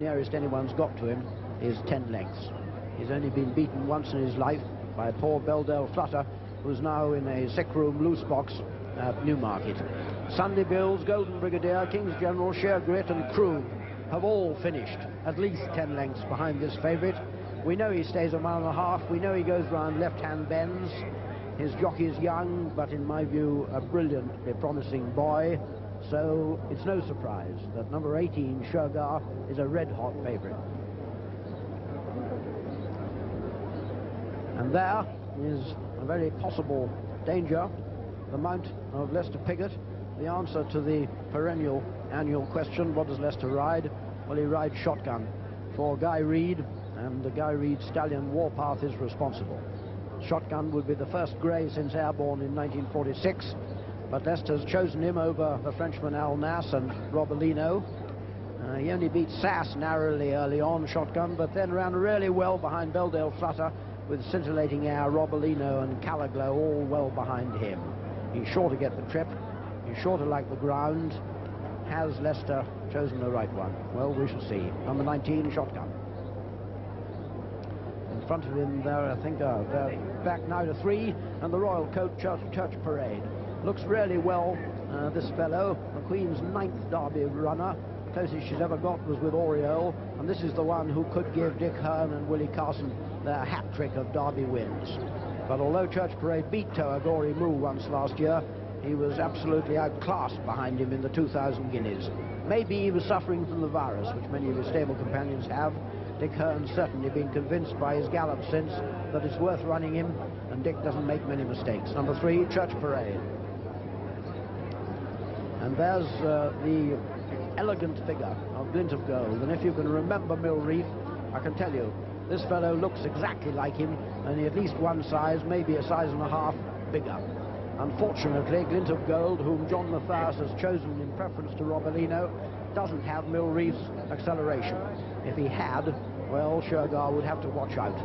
Nearest anyone's got to him is 10 lengths. He's only been beaten once in his life by poor Belldale Flutter, who's now in a sick-room loose box at Newmarket. Sunday Bills, Golden Brigadier, King's General, Shergar and Crew have all finished at least 10 lengths behind this favourite. We know he stays a mile and a half. We know he goes round left-hand bends. His jockey is young, but in my view, a brilliantly promising boy. So it's no surprise that number 18, Shergar, is a red-hot favourite. And there is a very possible danger, the mount of Lester Piggott. The answer to the perennial annual question, what does Lester ride? Well, he rides Shotgun for Guy Reed, and the Guy Reed stallion Warpath is responsible. Shotgun would be the first grey since Airborne in 1946, but Lester's chosen him over the Frenchman Al Nas and Robolino. He only beat Sass narrowly early on, Shotgun, but then ran really well behind Belldale Flutter with Scintillating Air, Robolino and Kalaglow all well behind him. He's sure to get the trip. He's sure to like the ground. Has Lester chosen the right one? Well, we shall see. Number 19, Shotgun. In front of him there, I think, they're back now to 3, and the Royal Coat Church Parade. Looks really well, this fellow, the Queen's 9th Derby runner. Closest she's ever got was with Oriole, and this is the one who could give Dick Hearn and Willie Carson their hat-trick of Derby wins. But although Church Parade beat Toagori Moo once last year, he was absolutely outclassed behind him in the 2,000 guineas. Maybe he was suffering from the virus, which many of his stable companions have. Dick Hearn's certainly been convinced by his gallop since that it's worth running him, and Dick doesn't make many mistakes. Number 3, Church Parade. And there's the elegant figure of Glint of Gold, and if you can remember Mill Reef, I can tell you, this fellow looks exactly like him, only at least one size, maybe a size and a half bigger. Unfortunately, Glint of Gold, whom John Mathias has chosen in preference to Robolino, doesn't have Mill Reef's acceleration. If he had, well, Shergar would have to watch out.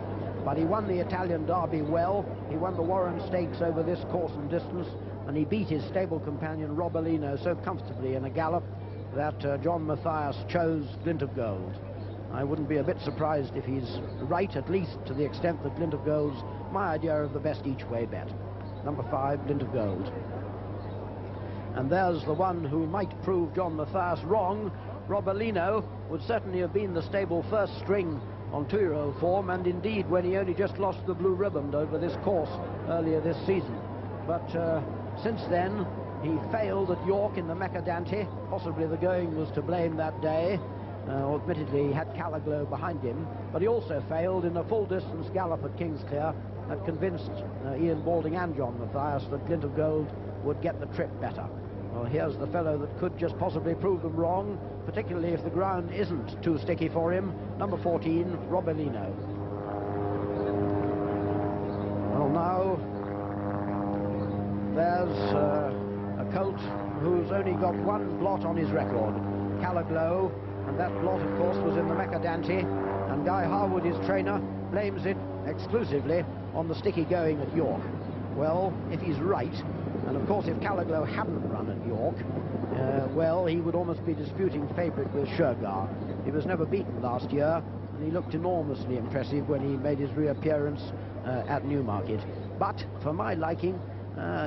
But he won the Italian Derby well. He won the Warren Stakes over this course and distance, and he beat his stable companion Robolino so comfortably in a gallop that John Mathias chose Glint of Gold. I wouldn't be a bit surprised if he's right, at least to the extent that Glint of Gold's my idea of the best each-way bet. Number 5, Glint of Gold. And there's the one who might prove John Mathias wrong. Robolino would certainly have been the stable first string on 2-year-old form, and indeed when he only just lost the blue ribbon over this course earlier this season. But since then, he failed at York in the Mercadante. Possibly the going was to blame that day. Admittedly, he had Kalaglow behind him, but he also failed in a full-distance gallop at Kingsclear that convinced Ian Balding and John Mathias that Glint of Gold would get the trip better. Well, here's the fellow that could just possibly prove them wrong, particularly if the ground isn't too sticky for him. Number 14, Robolino. Well, now there's a colt who's only got one blot on his record, Kalaglow, and that blot, of course, was in the Mercadante, and Guy Harwood, his trainer, blames it exclusively on the sticky going at York. Well, if he's right, and of course if Kalaglow hadn't run at York, well, he would almost be disputing favourite with Shergar. He was never beaten last year, and he looked enormously impressive when he made his reappearance at Newmarket. But, for my liking,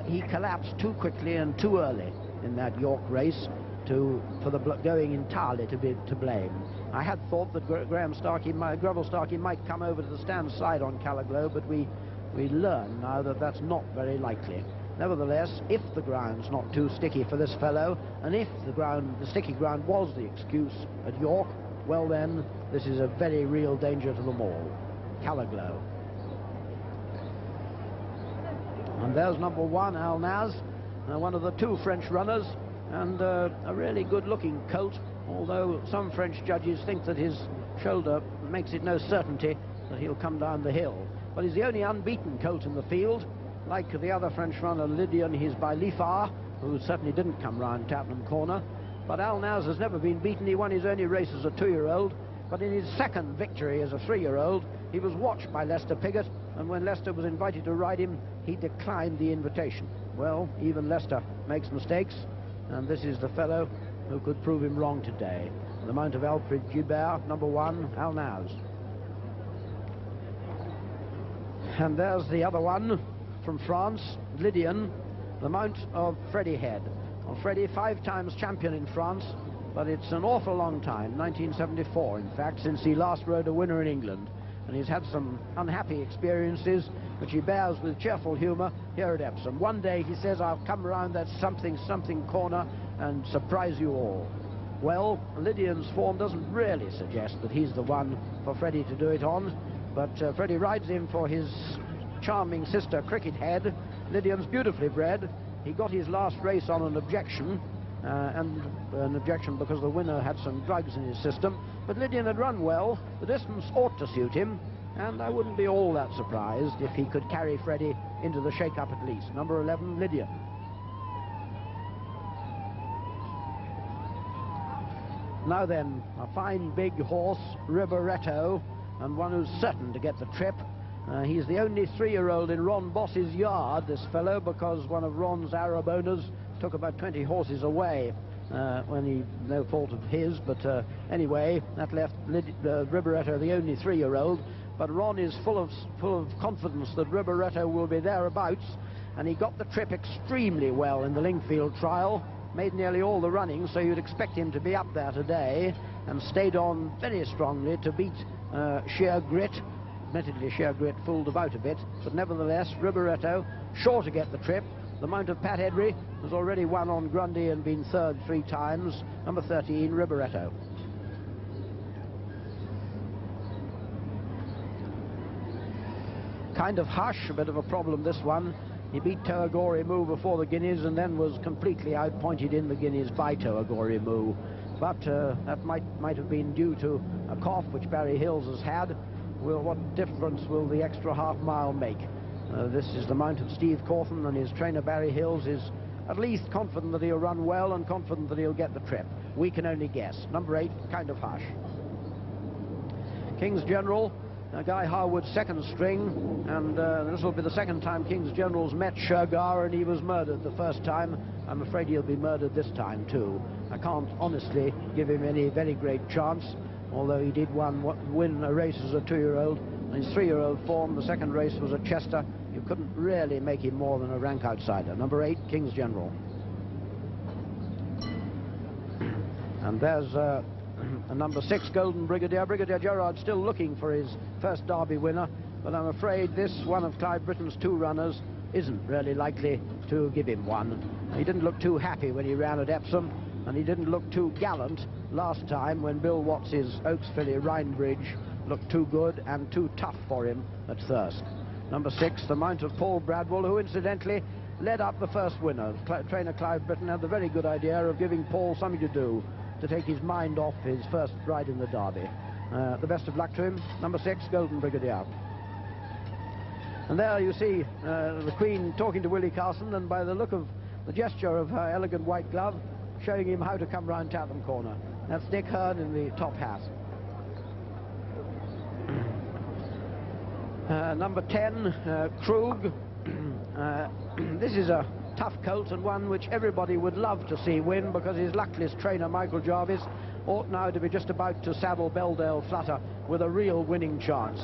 he collapsed too quickly and too early in that York race for the going entirely to be to blame. I had thought that Greville Starkey might come over to the stand side on Kalaglow, but we learn now that that's not very likely. Nevertheless, if the ground's not too sticky for this fellow, and if the sticky ground was the excuse at York, well then, this is a very real danger to them all. Kalaglow. And there's number 1, Al Nas, one of the 2 French runners, and a really good-looking colt, although some French judges think that his shoulder makes it no certainty that he'll come down the hill. But he's the only unbeaten colt in the field. Like the other French runner, Lydian, he's by Lifar, who certainly didn't come round Tattenham Corner. But Al Nas has never been beaten. He won his only race as a 2-year-old, but in his second victory as a 3-year-old, he was watched by Lester Piggott, and when Lester was invited to ride him, he declined the invitation. Well, even Lester makes mistakes, and this is the fellow who could prove him wrong today. the mount of Alfred Gibert, number 1, Alnaz. And there's the other one from France, Lydian, the mount of Freddie Head. Well, Freddie, 5 times champion in France, but it's an awful long time, 1974 in fact, since he last rode a winner in England. And he's had some unhappy experiences, which he bears with cheerful humour here at Epsom. One day he says, I'll come around that something corner and surprise you all. Well, Lydian's form doesn't really suggest that he's the one for Freddie to do it on, but Freddie rides him for his charming sister Cricket Head. Lydian's beautifully bred. He got his last race on an objection, and an objection because the winner had some drugs in his system, but Lydian had run well. The distance ought to suit him, and I wouldn't be all that surprised if he could carry Freddie into the shake-up at least. Number 11, Lydian. Now then, a fine big horse, Riboretto, and one who's certain to get the trip. He's the only 3-year-old in Ron Boss's yard, this fellow, because one of Ron's Arab owners took about 20 horses away no fault of his, but anyway, that left Riboretto the only 3-year-old. But Ron is full of confidence that Riboretto will be thereabouts, and he got the trip extremely well in the Lingfield trial, made nearly all the running, so you'd expect him to be up there today, and stayed on very strongly to beat Sheer Grit. Admittedly, Sheer Grit fooled about a bit, but nevertheless, Riboretto sure to get the trip. The mount of Pat Edry has already won on Grundy and been 3rd 3 times. Number 13, Riboretto. Kind of hush, a bit of a problem this one. He beat Toagori Moo before the Guineas and then was completely outpointed in the Guineas by Toagori Moo. But that might have been due to a cough which Barry Hills has had. Well, what difference will the extra half-mile make? This is the mount of Steve Cawthon, and his trainer Barry Hills is at least confident that he'll run well and confident that he'll get the trip. We can only guess. Number 8, Kind of Hush. King's General, Guy Harwood's 2nd string, and this will be the 2nd time King's General's met Shergar, and he was murdered the 1st time. I'm afraid he'll be murdered this time too. I can't honestly give him any very great chance, although he did win a race as a 2-year-old. In his 3-year-old form, the 2nd race was at Chester. You couldn't really make him more than a rank outsider. Number 8, King's General. And there's a number 6, Golden Brigadier. Brigadier Gerard still looking for his first Derby winner, but I'm afraid this one of Clive Britton's 2 runners isn't really likely to give him one. He didn't look too happy when he ran at Epsom, and he didn't look too gallant last time when Bill Watts's Oaks Filly Rhinebridge looked too good and too tough for him at Thirsk. Number 6, the mount of Paul Bradwell, who incidentally led up the first winner. Trainer Clive Britton had the very good idea of giving Paul something to do to take his mind off his first ride in the Derby. The best of luck to him. Number 6, Golden Brigadier. And there you see the Queen talking to Willie Carson, and by the look of the gesture of her elegant white glove, showing him how to come round Tatham Corner. That's Dick Hearn in the top hat. Number 10, Krug. This is a tough colt, and one which everybody would love to see win, because his luckless trainer Michael Jarvis ought now to be just about to saddle Belldale Flutter with a real winning chance.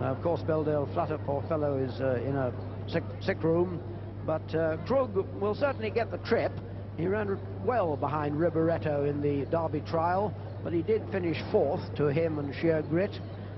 Of course, Belldale Flutter, poor fellow, is in a sick room, but Krug will certainly get the trip. He ran well behind Riboretto in the Derby trial, but he did finish 4th to him and Sheer Grit,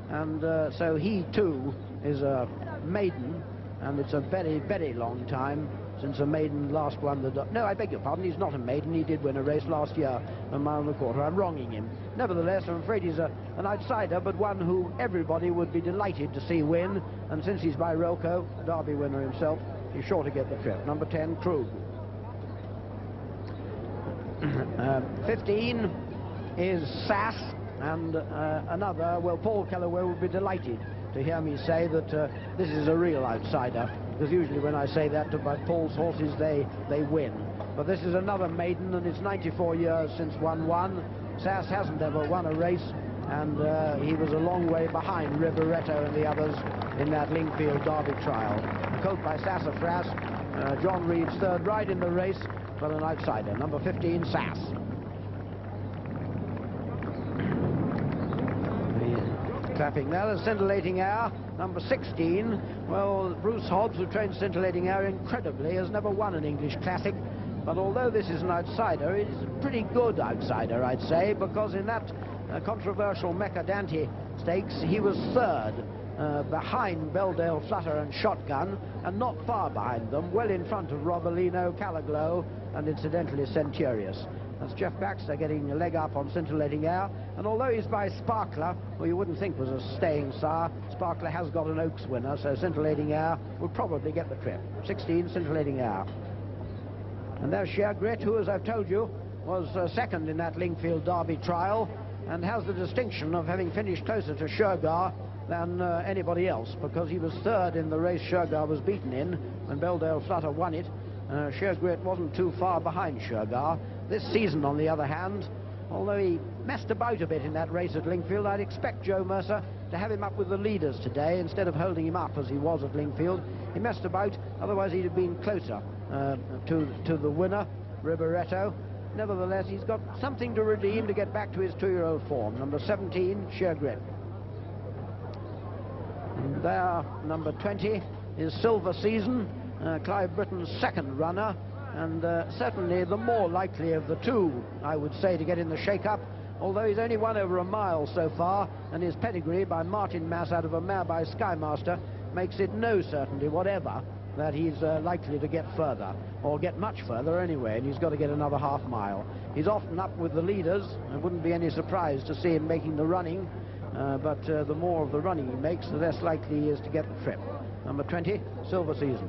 and so he too is a maiden, and it's a very, very long time since a maiden last won the... No, I beg your pardon, he's not a maiden. He did win a race last year, a 1.25 miles. I'm wronging him. Nevertheless, I'm afraid he's an outsider, but one who everybody would be delighted to see win, and since he's by Relco, a Derby winner himself, he's sure to get the trip. Number 10, Krug. 15 is Sass, and another, well, Paul Kellaway would be delighted to hear me say that this is a real outsider, because usually when I say that about Paul's horses, they win. But this is another maiden, and it's 94 years since 1-1. Sass hasn't ever won a race, and he was a long way behind Riboretto and the others in that Lingfield Derby trial. A colt by Sassafras, John Reed's 3rd ride in the race, but an outsider. Number 15, Sass. clapping there. The Scintillating Air, number 16. Well, Bruce Hobbs, who trained Scintillating Air incredibly, has never won an English Classic. But although this is an outsider, it is a pretty good outsider, I'd say, because in that controversial Mercadante Stakes, he was third behind Belledale Flutter and Shotgun, and not far behind them, well in front of Robolino, Kalaglow, and incidentally Centurious. That's Jeff Baxter getting a leg up on Scintillating Air, and although he's by Sparkler, who you wouldn't think was a staying sire, Sparkler has got an Oaks winner, so Scintillating Air will probably get the trip. 16, Scintillating Air. And there's Shergar, who, as I've told you, was second in that Lingfield Derby trial, and has the distinction of having finished closer to Shergar than anybody else, because he was third in the race Shergar was beaten in when Belledale Flutter won it. Shergar wasn't too far behind Shergar. This season, on the other hand, although he messed about a bit in that race at Lingfield, I'd expect Joe Mercer to have him up with the leaders today instead of holding him up as he was at Lingfield. He messed about, otherwise he'd have been closer to the winner, Riberetto. Nevertheless, he's got something to redeem to get back to his 2-year-old form. Number 17, Shergar. And there, number 20, is Silver Season, Clive Britton's second runner, and certainly the more likely of the two, I would say, to get in the shake-up, although he's only won over a mile so far, and his pedigree by Martin Mass out of a mare by Skymaster makes it no certainty whatever that he's likely to get further, or get much further anyway, and he's got to get another half mile. He's often up with the leaders. It wouldn't be any surprise to see him making the running, but the more of the running he makes, the less likely he is to get the trip. Number 20, Silver Season.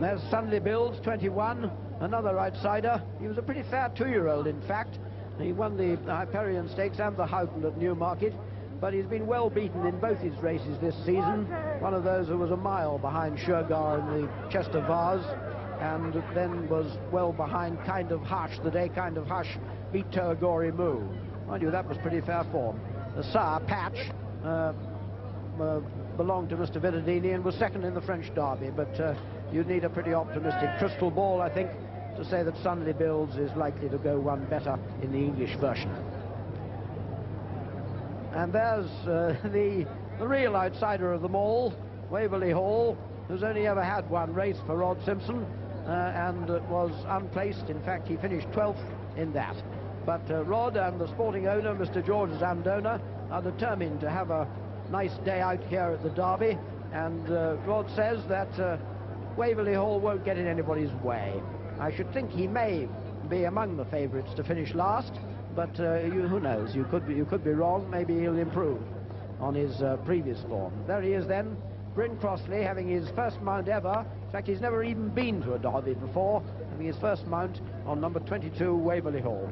There's Sunley Bills, 21, another outsider. He was a pretty fair 2-year-old, in fact. He won the Hyperion Stakes and the Houghton at Newmarket, but he's been well beaten in both his races this season. One of those who was a mile behind Shergar in the Chester Vase, and then was well behind Kind of Hush, the day Kind of Hush beat Toagori Moo. Mind you, that was pretty fair form. The sire, Patch, belonged to Mr. Vidadini and was second in the French Derby, but you'd need a pretty optimistic crystal ball, I think, to say that Sunley Bills is likely to go one better in the English version. And there's the real outsider of them all, Waverley Hall, who's only ever had one race for Rod Simpson, and was unplaced. In fact, he finished 12th in that. But Rod and the sporting owner, Mr. George Zandona, are determined to have a nice day out here at the Derby, and Rod says that Waverley Hall won't get in anybody's way. I should think he may be among the favourites to finish last, but who knows? You could be wrong. Maybe he'll improve on his previous form. There he is then, Bryn Crossley, having his first mount ever. In fact, he's never even been to a Derby before, having his first mount on number 22, Waverley Hall.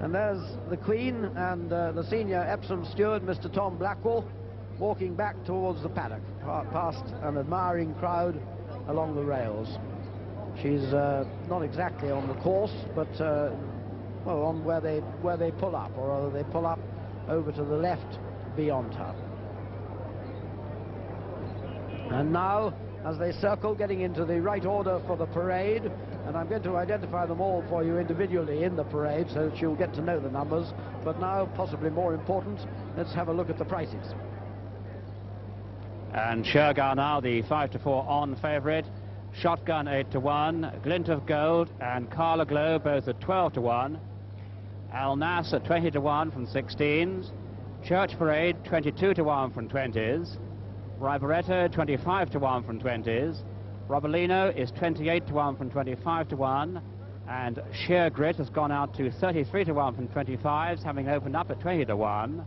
And there's the Queen and the senior Epsom steward, Mr. Tom Blackwell, walking back towards the paddock, past an admiring crowd along the rails. She's not exactly on the course, but well, on where they pull up, or rather they pull up over to the left beyond her. And now, as they circle, getting into the right order for the parade, and I'm going to identify them all for you individually in the parade so that you'll get to know the numbers. But now, possibly more important, let's have a look at the prices. And Shergar now the 5-4 on favourite. Shotgun 8-1, Glint of Gold and Kalaglow both at 12-1. Al Nas at 20-1 from 16s. Church Parade 22-1 from 20s. Riberetto 25-1 from 20s. Robolino is 28-1 from 25-1. And Shergar has gone out to 33-1 from 25s, having opened up at 20-1.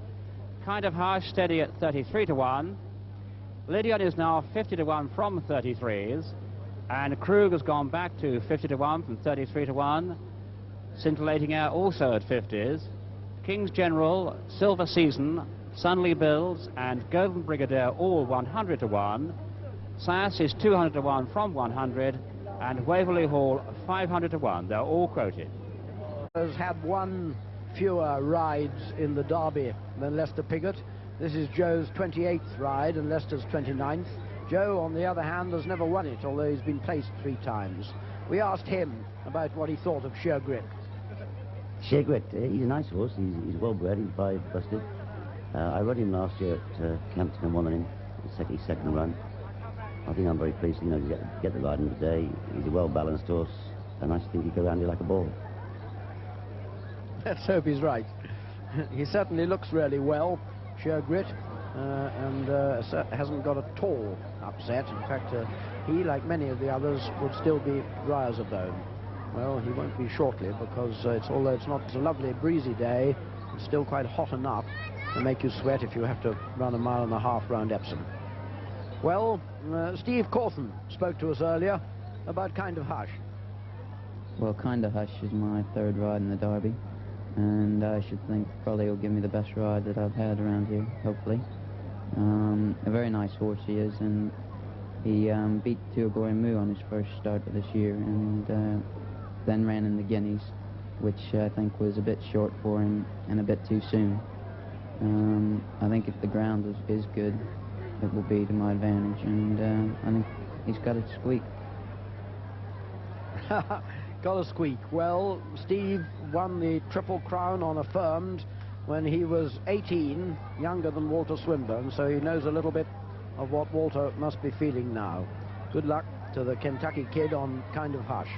Kind of Harsh steady at 33-1. Lydion is now 50-1 from 33s. And Krug has gone back to 50-1 from 33-1. Scintillating Air also at 50s. King's General, Silver Season, Sunley Bills and Golden Brigadier all 100-1. Sass is 200-1 from 100, and Waverley Hall 500-1. They're all quoted. Has had one fewer rides in the Derby than Lester Piggott. This is Joe's 28th ride and Lester's 29th. Joe, on the other hand, has never won it, although he's been placed 3 times. We asked him about what he thought of Shergar. Shergar, he's a nice horse. He's well bred. He's busted. I rode him last year at Campton and won on him. His second run. I think I'm very pleased, you know, to get the ride in today. He's a well-balanced horse, and I think he go around here like a ball. Let's hope he's right. He certainly looks really well, Shergar, and hasn't got at all upset. In fact, he, like many of the others, would still be dry as a bone. Well, he won't be shortly, because although it's not a lovely breezy day, it's still quite hot enough to make you sweat if you have to run 1.5 miles round Epsom. Well, Steve Cawthon spoke to us earlier about Kind of Hush. Well, Kind of Hush is my third ride in the Derby, and I should think probably he'll give me the best ride that I've had around here, hopefully. A very nice horse he is, and he beat Tuagori Moo on his first start of this year, and then ran in the Guineas, which I think was a bit short for him and a bit too soon. I think if the ground is good, it will be to my advantage, and I think he's got it squeaked. Got a squeak. Well, Steve won the Triple Crown on Affirmed when he was 18, younger than Walter Swinburne, so he knows a little bit of what Walter must be feeling now. Good luck to the Kentucky kid on Kind of Hush.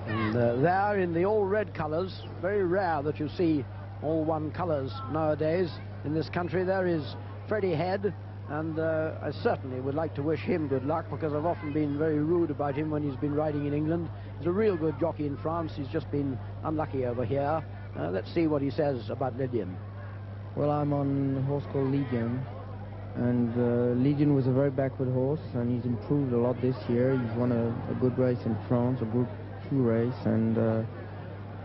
And there in the all red colours, very rare that you see all one colours nowadays in this country, there is Freddie Head, and I certainly would like to wish him good luck, because I've often been very rude about him when he's been riding in England. He's a real good jockey in France. He's just been unlucky over here. Let's see what he says about Lydian. Well, I'm on a horse called Lydian, and Lydian was a very backward horse, and he's improved a lot this year. He's won a good race in France, a Group 2 race, and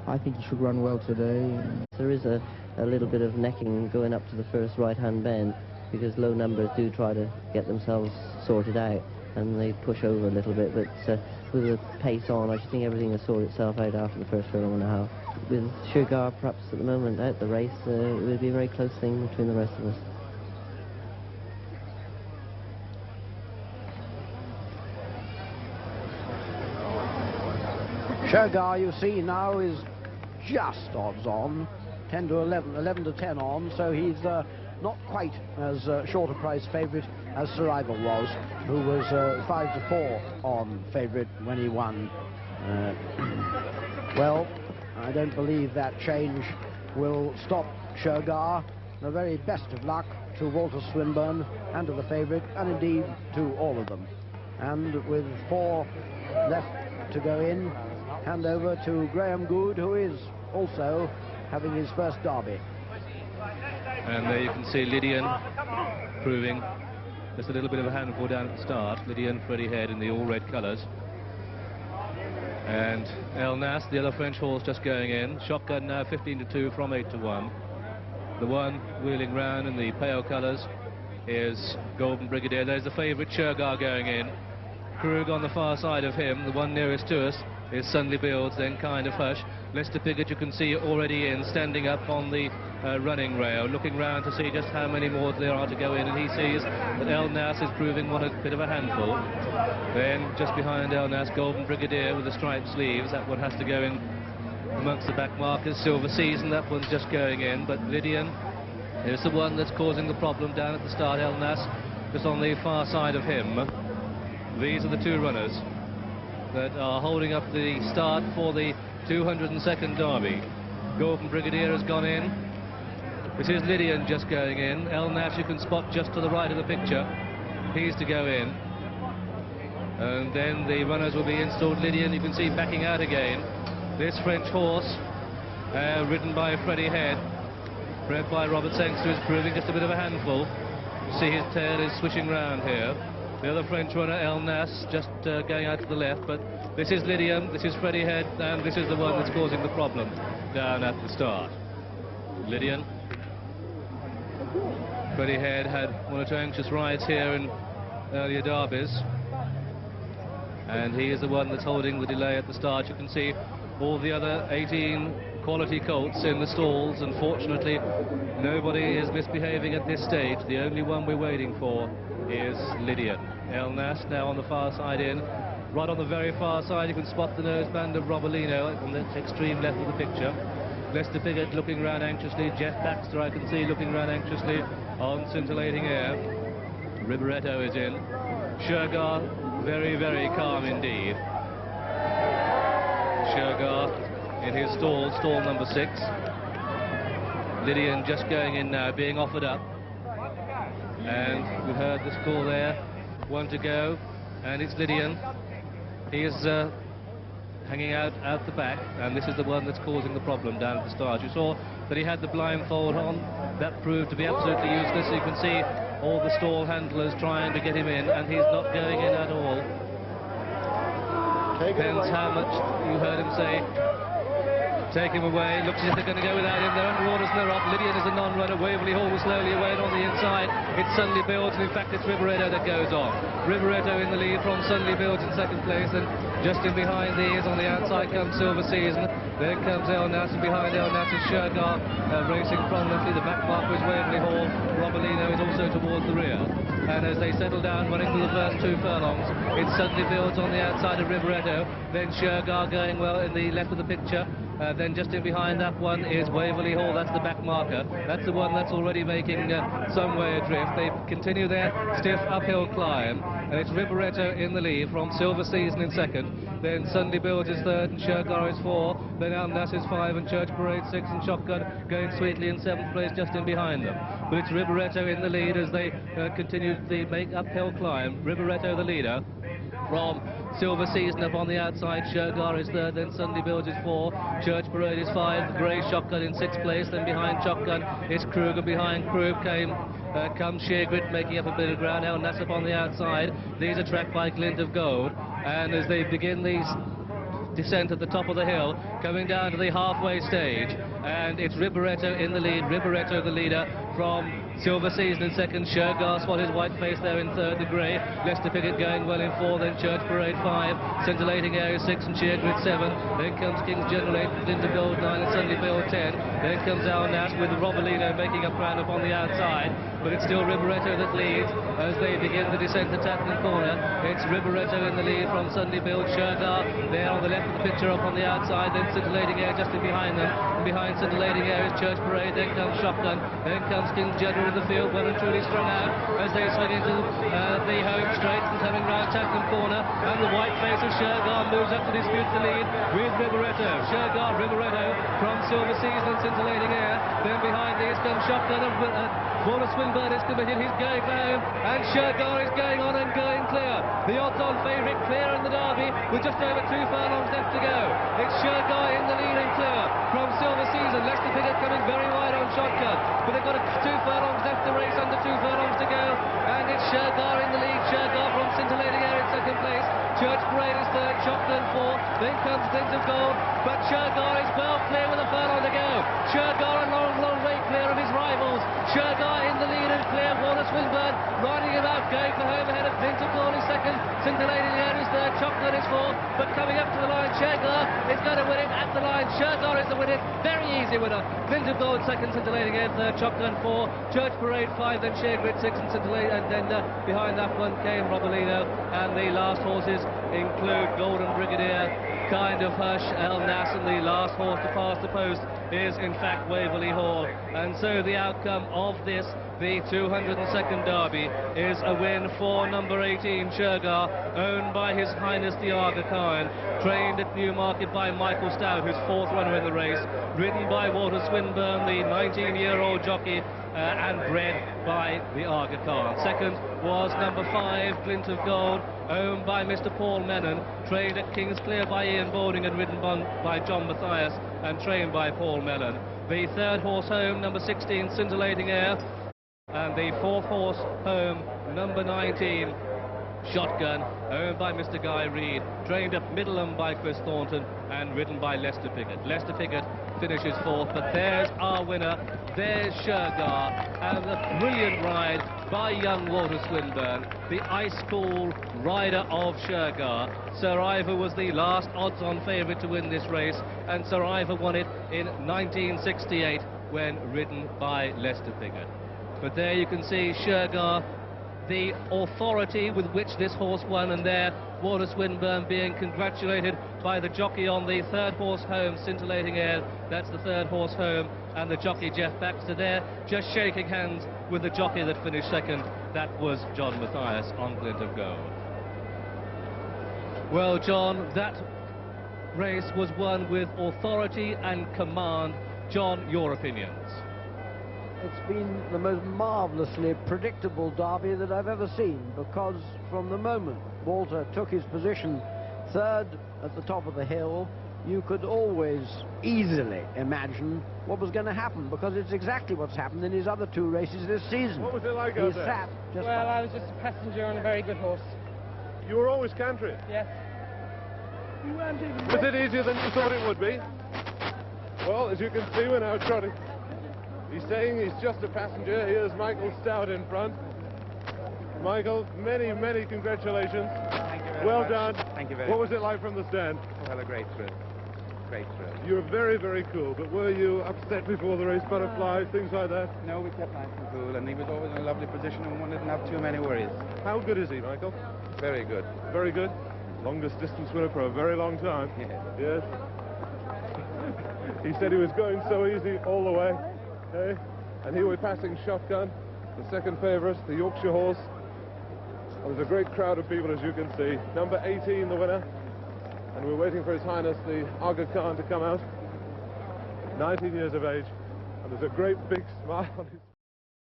I think he should run well today. There is a little bit of necking going up to the first right-hand bend, because low numbers do try to get themselves sorted out, and they push over a little bit, but with the pace on, I should think everything will sort itself out after the first furlong and a half. With Shergar perhaps at the moment out the race, it will be a very close thing between the rest of us. Shergar, you see, now is just odds on, 10 to 11, 11 to 10 on, so he's not quite as short a price favourite as Survival was, who was 5 to 4 on favourite when he won. Well, I don't believe that change will stop Shergar. The very best of luck to Walter Swinburne and to the favourite, and indeed to all of them. And with 4 left to go in, hand over to Graham Good, who is also having his first derby. And there you can see Lydian proving just a little bit of a handful down at the start. Lydian, Freddie Head in the all red colours. And El Nas, the other French horse, just going in. Shotgun now 15 to 2 from 8 to 1. The one wheeling round in the pale colours is Golden Brigadier. There's the favourite Shergar going in. Krug on the far side of him, the one nearest to us, is Sunday Builds, then Kind of Hush. Lester Piggott you can see already in, standing up on the running rail, looking round to see just how many more there are to go in, and he sees that El Nas is proving one a bit of a handful. Then just behind El Nas, Golden Brigadier with the striped sleeves. That one has to go in amongst the back markers. Silver Season, that one's just going in, but Lydian is the one that's causing the problem down at the start. El Nas just on the far side of him. These are the two runners that are holding up the start for the 202nd Derby. Golden Brigadier has gone in. This is Lydian just going in. El Nas you can spot just to the right of the picture. He's to go in. And then the runners will be installed. Lydian you can see backing out again. This French horse, ridden by Freddie Head, bred by Robert Sangster, is proving just a bit of a handful. You see his tail is swishing round here. The other French runner, El Nas, just going out to the left, but this is Lydian, this is Freddie Head, and this is the one that's causing the problem down at the start. Lydian. Freddie Head had one or two anxious rides here in earlier derbies, and he is the one that's holding the delay at the start. You can see all the other 18 quality colts in the stalls, and fortunately nobody is misbehaving at this stage. The only one we're waiting for is Lydian. El Nas now on the far side in. Right on the very far side, you can spot the noseband of Robolino on the extreme left of the picture. Lester Piggott looking round anxiously. Jeff Baxter, I can see, looking round anxiously on Scintillating Air. Rigoretto is in. Shergar, very, very calm indeed. Shergar in his stall, stall number 6. Lydian just going in now, being offered up. And we heard this call there. 1 to go, and it's Lydian. He is hanging out the back, and this is the one that's causing the problem down at the start. You saw that he had the blindfold on. That proved to be absolutely useless. You can see all the stall handlers trying to get him in, and he's not going in at all. Depends how much you heard him say. Take him away. Looks as if they're going to go without him. They're under orders and they're off. Lydian is a non-runner. Waverley Hall was slowly away and on the inside. It suddenly builds, and in fact it's Rigoretto that goes on. Rigoretto in the lead from suddenly builds in second place, and just in behind these on the outside comes Silver Season. Then comes El Nas, and behind El Nas is Shergar racing prominently. The back marker is Waverley Hall. Robolino is also towards the rear. And as they settle down, running through the first 2 furlongs, it suddenly builds on the outside of Rigoretto. Then Shergar going well in the left of the picture. Then just in behind that one is Waverley Hall. That's the back marker. That's the one that's already making some way adrift. They continue their stiff uphill climb, and it's Rigoretto in the lead from Silver Season in second. Then Sunday Builds is third, and Shergar is 4. Then Al Nas is 5, and Church Parade 6, and Shotgun going sweetly in 7th place just in behind them. But it's Rigoretto in the lead as they continue the uphill climb. Rigoretto the leader from Silver Season up on the outside. Shergar is third, then Sunday Builds is 4, Church Parade is 5, the Grey Shotgun in 6th place. Then behind Shotgun is Krug, and behind Krug comes Sheargrit making up a bit of ground. El Nas up on the outside. These are tracked by Glint of Gold, and as they begin these descent at the top of the hill, coming down to the halfway stage, and it's Rigoretto in the lead. Rigoretto the leader from Silver Season in second. Shergar spotted his white face there in third, the grey. Lester Piggott going well in 4, then Church Parade 5, Scintillating Air 6, and Sheargrit 7. Then comes King's Generate, Glint of Gold 9, and Sunday Build 10. Then comes Al Nas with Robolino making up ground up on the outside, but it's still Rigoretto that leads as they begin the descent to Tatton Corner. It's Rigoretto in the lead from Sunday Build. Shergar there on the left of the picture up on the outside, then Scintillating Air just in behind them. And behind Scintillating Air is Church Parade, then comes Shotgun, then comes King's General in the field, well and truly strung out as they swing into the home straight and coming round Tatton Corner, and the white face of Shergar moves up to dispute the lead with Rigoretto. Shergar, Rigoretto from Silver Season and Scintillating Air. Then behind these comes Shotgun, and Walter Swinburne is committed. He's going for home, and Shergar is going on and going clear. The odds-on favourite clear in the Derby with just over 2 furlongs left to go. It's Shergar in the lead and clear from Silver Season. Lester Piggott coming very wide on Shotgun, but they've got 2 furlongs left to race, under 2 furlongs to go, and it's Shergar in the lead. Shergar from Scintillating Air in second place. Church Parade is third, Shotgun 4, then comes Glint of Gold, but Shergar is well clear with a furlong to go. Shergar a long, long way clear of his rivals. Shergar in the lead and clear. Walter Swinburne riding him out, going for home ahead of Glint of Gold is second, Scintillating Air is third, Shotgun is 4, but coming up to the line, Shergar is going to win it at the line. Shergar is the winner, very easy winner. Glint of Gold second, Scintillating Air third, Shotgun 4, Church Parade 5, then Sheargrit 6, and Scintillating, and then behind that one came Robolino, and the last horses include Golden Brigadier, Kind of Hush, El Nas, and the last horse to pass the post is in fact Waverley Hall. And so the outcome of this, the 202nd Derby, is a win for number 18 Shergar, owned by His Highness the Aga Khan, trained at Newmarket by Michael Stout, who's 4th runner in the race, ridden by Walter Swinburne, the 19-year-old jockey, and bred by the Aga Khan. Second was number 5, Glint of Gold, owned by Mr. Paul Menon, trained at Kingsclear by Ian Balding and ridden by John Matthias and trained by Paul Menon. The third horse home, number 16, Scintillating Air, and the 4th horse home, number 19, Shotgun, owned by Mr. Guy Reed, trained at Middleham by Chris Thornton and ridden by Lester Piggott. Lester Piggott finishes 4th, but there's our winner. There's Shergar, and a brilliant ride by young Walter Swinburne, the ice-cool rider of Shergar. Sir Ivor was the last odds-on favourite to win this race, and Sir Ivor won it in 1968 when ridden by Lester Piggott. But there you can see Shergar the authority with which this horse won, and there, Walter Swinburne being congratulated by the jockey on the third horse home, Scintillating Air. That's the third horse home, and the jockey Jeff Baxter there just shaking hands with the jockey that finished second. That was John Mathias on Glint of Gold. Well, John, that race was won with authority and command. John, your opinions? It's been the most marvellously predictable derby that I've ever seen, because from the moment Walter took his position third at the top of the hill, you could always easily imagine what was going to happen, because it's exactly what's happened in his other two races this season. What was it like He out there? sat just Well, I was just a passenger on a very good horse. You were always cantering. Yes. Was it easier than you thought it would be? Well, as you can see, we're now trotting. He's saying he's just a passenger. Here's Michael Stout in front. Michael, many, many congratulations. Thank you very well much. done. Thank you very What much. was it like from the stand? Well, a great thrill. Great thrill. You were very, very cool, but were you upset before the race, butterflies, things like that? No, we kept nice and cool, and he was always in a lovely position and one didn't have too many worries. How good is he, Michael? Very good. Very good. Longest distance winner for a very long time. Yeah. Yes. He said he was going so easy all the way. Okay? And here we're passing Shotgun, the second favourite, the Yorkshire horse. And there's a great crowd of people, as you can see. Number 18, the winner. And we're waiting for His Highness the Aga Khan to come out. 19 years of age. And there's a great big smile on his face.